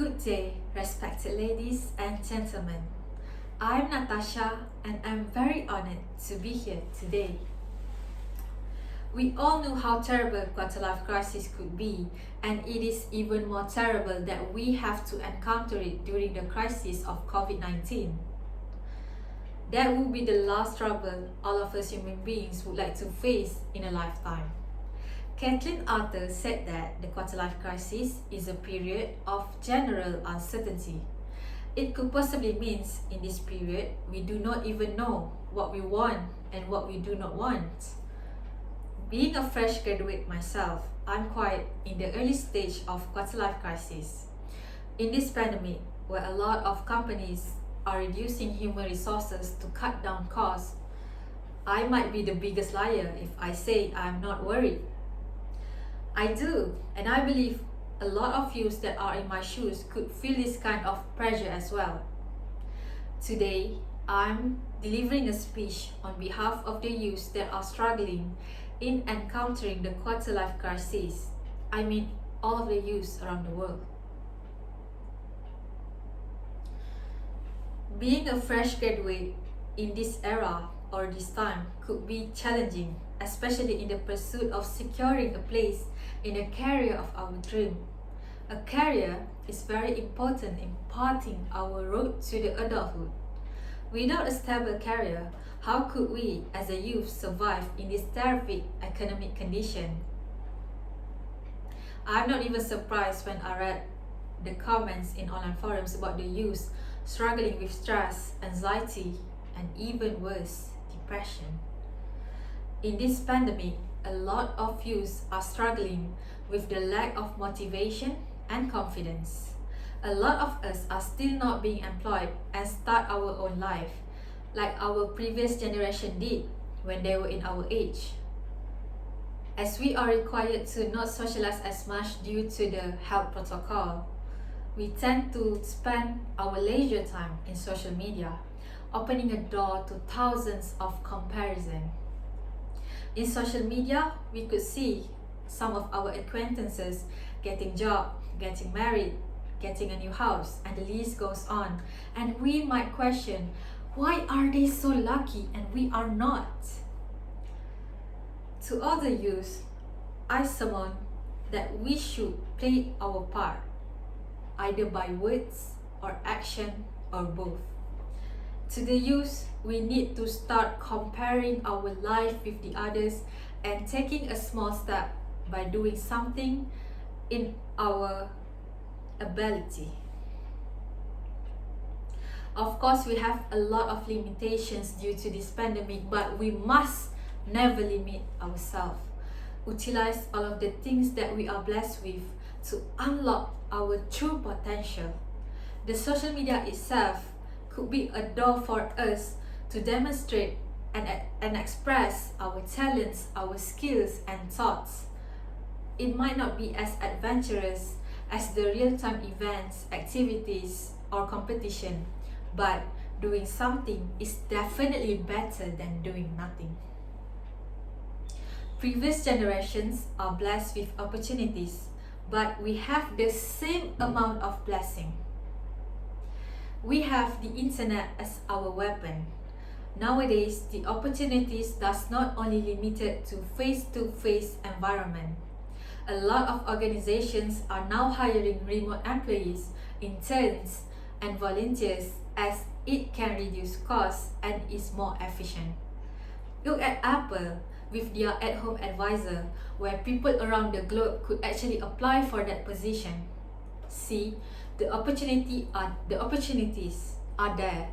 Good day, respected ladies and gentlemen. I'm Natasha and I'm very honored to be here today. We all know how terrible quarter-life crisis could be, and it is even more terrible that we have to encounter it during the crisis of COVID-19. That would be the last trouble all of us human beings would like to face in a lifetime. Kathleen Arthur said that the quarter-life crisis is a period of general uncertainty. It could possibly mean in this period we do not even know what we want and what we do not want. Being a fresh graduate myself, I'm quite in the early stage of quarter-life crisis. In this pandemic, where a lot of companies are reducing human resources to cut down costs, I might be the biggest liar if I say I'm not worried. I do, and I believe a lot of you that are in my shoes could feel this kind of pressure as well. Today, I'm delivering a speech on behalf of the youth that are struggling in encountering the quarter-life crisis. I mean, all of the youth around the world. Being a fresh graduate in this era or this time could be challenging, especially in the pursuit of securing a place in a career of our dream. A career is very important in parting our road to the adulthood. Without a stable career, how could we as a youth survive in this terrific economic condition? I'm not even surprised when I read the comments in online forums about the youth struggling with stress, anxiety, and even worse, depression. In this pandemic, a lot of youth are struggling with the lack of motivation and confidence. A lot of us are still not being employed and start our own life, like our previous generation did when they were in our age. As we are required to not socialize as much due to the health protocol, we tend to spend our leisure time in social media, opening a door to thousands of comparisons. In social media, we could see some of our acquaintances getting job, getting married, getting a new house, and the list goes on. And we might question, why are they so lucky and we are not? To all the youth, I summon that we should play our part, either by words or action or both. To the youth, we need to start comparing our life with the others and taking a small step by doing something in our ability. Of course, we have a lot of limitations due to this pandemic, but we must never limit ourselves. Utilize all of the things that we are blessed with to unlock our true potential. The social media itself could be a door for us to demonstrate and express our talents, our skills and thoughts. It might not be as adventurous as the real-time events, activities or competition, but doing something is definitely better than doing nothing. Previous generations are blessed with opportunities, but we have the same amount of blessing. We have the internet as our weapon. Nowadays, the opportunities does not only limited to face-to-face environment. A lot of organizations are now hiring remote employees, interns, and volunteers as it can reduce costs and is more efficient. Look at Apple with their at-home advisor, where people around the globe could actually apply for that position. See, the opportunities are there,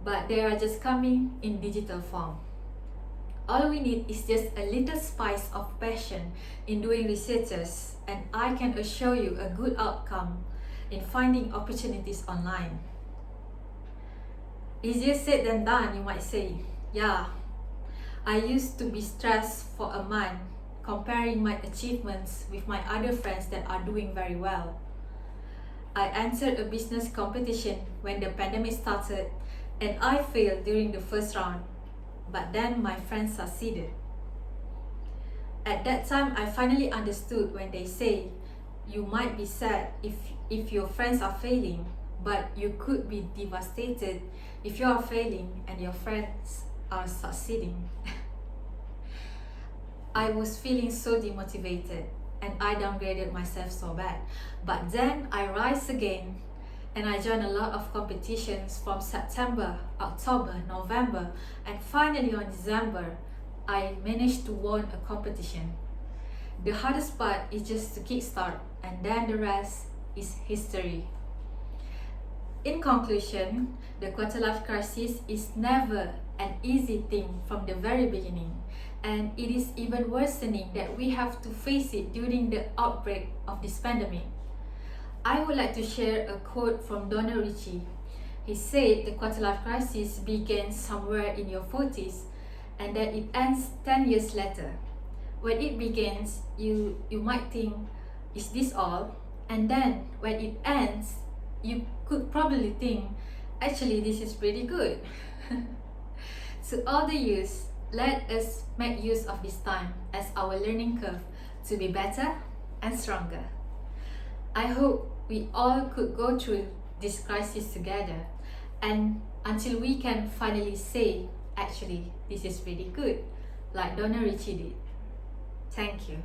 but they are just coming in digital form. All we need is just a little spice of passion in doing researches, and I can assure you a good outcome in finding opportunities online. Easier said than done, you might say. Yeah, I used to be stressed for a month comparing my achievements with my other friends that are doing very well. I entered a business competition when the pandemic started and I failed during the first round, but then my friends succeeded. At that time, I finally understood when they say you might be sad if your friends are failing, but you could be devastated if you are failing and your friends are succeeding. I was feeling so demotivated and I downgraded myself so bad. But then I rise again and I joined a lot of competitions from September, October, November, and finally on December, I managed to win a competition. The hardest part is just to kickstart, and then the rest is history. In conclusion, the quarter life crisis is never an easy thing from the very beginning, and it is even worsening that we have to face it during the outbreak of this pandemic. I would like to share a quote from Donald Ritchie. He said the quarter life crisis begins somewhere in your 40s and that it ends 10 years later. When it begins, you might think, is this all? And then when it ends, you could probably think, actually this is pretty good. To all the youth, let us make use of this time as our learning curve to be better and stronger. I hope we all could go through this crisis together, and until we can finally say, actually this is pretty good, like Donald Ritchie did. Thank you.